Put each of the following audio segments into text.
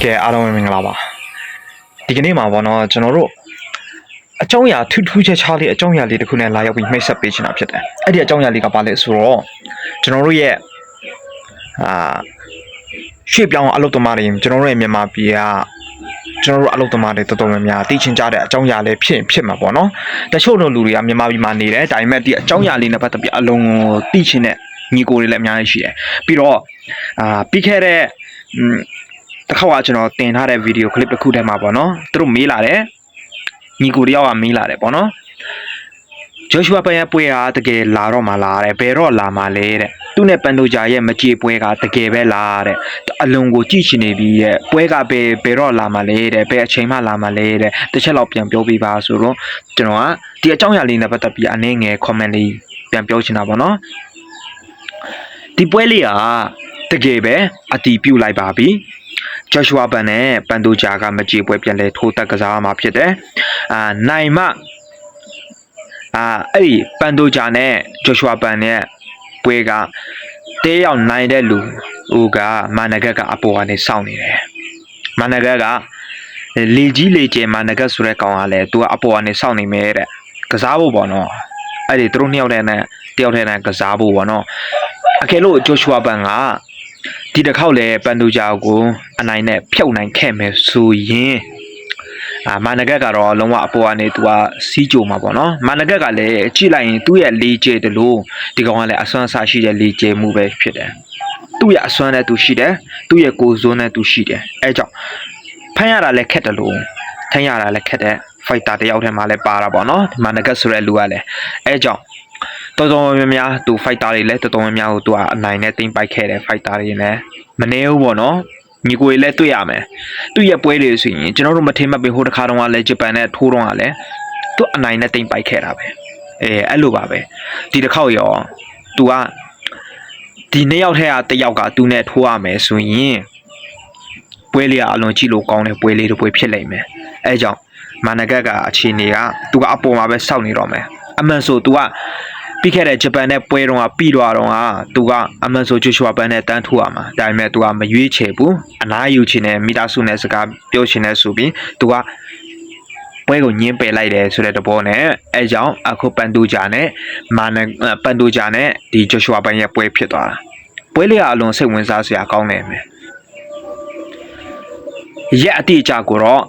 ကဲအားလုံးမင်္ဂလာပါဒီကနေ့မှာပေါ့နော်ကျွန်တော်တို့အကြောင်းအရာထူးထူးခြားခြားလေးအကြောင်းအရာလေးတစ်ခုနဲ့လာရောက်ပြီးမိတ်ဆက်ပေးချင်တာဖြစ်တယ်အဲ့ဒီအကြောင်းအရာလေးကဘာလဲဆိုတော့ကျွန်တော်တို့ရဲ့ရွှေ့ပြောင်းအလုပ်သမားတွေကျွန်တော်တို့ရဲ့မြန်မာပြည်ကကျွန်တော်တို့အလုပ်သမားတွေတော်တော်များများသိချင်ကြတဲ့အကြောင်းအရာလေးဖြစ်မှာပေါ့နော်တချို့လူတွေကမြန်မာပြည်မှာနေတယ်ဒါပေမဲ့ဒီအကြောင်းအရာလေးနဲ့ပတ်သက်ပြီးအလုံးကိုသိချင်တဲ့ညီကိုတွေလည်းအများကြီးရှိတယ်ပြီးတော့ပြီးခဲ့တဲ့တစ်ခါကကျွန်တော်တင်ထားတဲ့ဗီဒီယိုကလစ်တစ်ခုထဲမှာပေါ့နော်သူတို့မေးလာတယ်ညီကိုတယောက်ကမေးလာတယ်ပေါ့နော်ဂျိုရှုအာပန်ရဲ့ပွဲကတကယ်လာတော့မှလာတယ်ဘယ်တော့လာမှလဲတဲ့သူနဲ့ပန်တိုဂျာရဲ့မကြေပွဲကတကယ်ပဲလာတဲ့အလုံးကိုကြည့်ရှင်နေပြီးရဲ့ပွဲကဘယ်တော့လာမှလဲတဲ့ဘယ်အချိန်မှလာမှလဲတဲ့တစ်ချက်လောက်ပြန်ပြောပြပါဆိုတော့ကျွန်တော်ကဒီအကြောင်းအရာလေးနဲ့ပတ်သက်ပြီးအနည်းငယ် comment လေးပြန်ပြောချင်တာပေါ့နော်ဒီပွဲလေးကတကယ်ပဲအတီးပြုတ်လိုက်ပါပြီဂျော့ရှ်ဝါပန်နဲ့ပန်တိုဂျာကမကြေပွဲပြန်လဲထိုးတက်ကစားမှာဖြစ်တယ်နိုင်မှအဲ့ဒီပန်တိုဂျာနဲ့ဂျော့ရှ်ဝါပန်နဲ့ပွဲကတဲရောက်နိုင်တဲ့လူဟိုကမာနဂတ်ကအပေါ်ကနေစောင့်နေတယ်မာနဂတ်ကလေကြီးလေကျဲမာနဂတ်ဆိုတဲ့ကောင်ကလည်းသူကအပေါ်ကနေစောင့်နေမယ်တဲ့ကစားဖို့ပေါ့နော်အဲ့ဒီသူတို့နှစ်ယောက်တည်းနဲ့တယောက်တည်းနဲ့ကစားဖို့ပေါ့နော်အကယ်လို့ဂျိုရှ်ဝါပန်ကဒီတစ်ခေါက်လေပန်တိုဂျာကိုအနိုင်နဲ့ဖြုတ်နိုင်ခဲ့မယ်ဆိုရင်မာနဂတ်ကတော့လုံးဝအပေါ်ကနေသူကစီးကြိုမှာပေါ့နော်မာနဂတ်ကလည်းကြည့်လိုက်ရင်သူ့ရဲ့လေကျဲတလို့ဒီကောင်ကလည်းအစွမ်းအစရှိတဲ့လေကျဲမှုပဲဖြစ်တယ်သူ့ရဲ့အစွမ်းနဲ့သူရှိတယ်သူ့ရဲ့ကိုယ်စွမ်းနဲ့သူရှိတယ်အဲကြောင့်ဖမ်းရတာလည်းခက်တယ်လို့ထမ်းရတာလည်းခက်တယ်ဖိုက်တာတယောက်ထဲမှာလည်းပါတာပေါ့နော်မာနဂတ်ဆိုတဲ့လူကလည်းအဲကြောင့်တော်တော်များများသူဖိုက်တာတွေလည်းတော်တော်များများကိုသူကအနိုင်နဲ့တင်ပိုက်ခဲ့တယ်ဖိုက်တာတွေလည်းမနေဘူးပေါ့နော်ညီကိုလည်းတွေ့ရမယ်သူ့ရဲ့ပွဲတွေဆိုရင်ကျွန်တော်တို့မထင်မှတ်ပဲဟိုတစ်ခါတော့ကလည်းဂျပန်နဲ့ထိုးတော့ကလည်းသူအနိုင်နဲ့တင်ပိုက်ခဲ့တာပဲအဲ့လိုပါပဲဒီတစ်ခေါက်ရောသူကဒီနှစ်ယောက်ထဲကတစ်ယောက်ကသူနဲ့ထိုးရမယ်ဆိုရင်ပွဲလေးကအလွန်ကြည့်လို့ကောင်းတဲ့ပွဲလေးတစ်ပွဲဖြစ်လိမ့်မယ်အဲကြောင့်မာနဂတ်ကအခြေအနေကသူကအပေါ်မှာပဲစောင့်နေတော့မယ်အမှန်ဆိုသူကပြီးခဲ့တဲ့ဂျပန်နဲ့ပွဲတော့ပြီးတော့သူကအမှန်ဆိုဂျိုရှွာပန်နဲ့တန်းထိုးရမှာဒါပေမဲ့သူကမရွေးချယ်ဘူးအနားယူချင်တဲ့မိသားစုနဲ့စကားပြောချင်တဲ့ဆိုပြီးသူကပွဲကိုညှင်းပယ်လိုက်တယ်ဆိုတဲ့သဘောနဲ့အဲကြောင့်အခုပန်တိုဂျာနဲ့ပန်တိုဂျာနဲ့ဒီဂျိုရှွာပန်ရဲ့ပွဲဖြစ်သွားတာပွဲလေးကအလွန်စိတ်ဝင်စားစရာကောင်းတယ်မယ်ရက်အတိအကျကိုတော့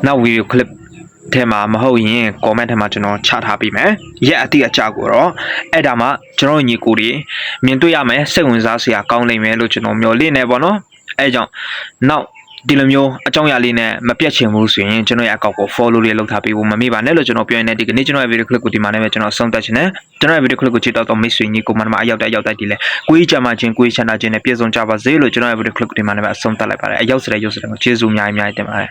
နောက်ဗီဒီယိုကလစ်ထဲမှာမဟုတ်ရင် comment ထဲမှာကျွန်တော်ချထားပေးမယ်ရက်အတိအကျကိုတော့အဲ့ဒါမှကျွန်တော်ညီကိုတွေမြင်တွေ့ရမယ်စိတ်ဝင်စားစရာကောင်းနိုင်မယ်လို့ကျွန်တော်မျှော်လင့်နေပါတော့အဲ့ကြောင့်နောက်ဒီလိုမျိုးအကြောင်းအရာလေးနဲ့မပြတ်ချင်ဘူးဆိုရင်ကျွန်တော်ရဲ့အကောင့်ကို follow လေးလုပ်ထားပေးဖို့မမေ့ပါနဲ့လို့ကျွန်တော်ပြောနေတဲ့ဒီကနေ့ကျွန်တော်ရဲ့ video clip ကိုဒီမှာနဲ့ပဲကျွန်တော်ဆုံးသက်ချင်တယ်ကျွန်တော်ရဲ့ video clip ကိုကြည့်တော့မိတ်ဆွေညီကိုမနမအရောက်တဲ့အရောက်တိုက်ဒီလဲကိုကြီးကြမှာချင်းကိုကြီးချမ်းသာခြင်းနဲ့ပြည့်စုံကြပါစေလို့ကျွန်တော်ရဲ့ video clip ကိုဒီမှာနဲ့ပဲအဆုံးသတ်လိုက်ပါတယ်အရောက်စတဲ့ရုပ်စတဲ့ကိုကျေးဇူးအများကြီးတင်ပါတယ်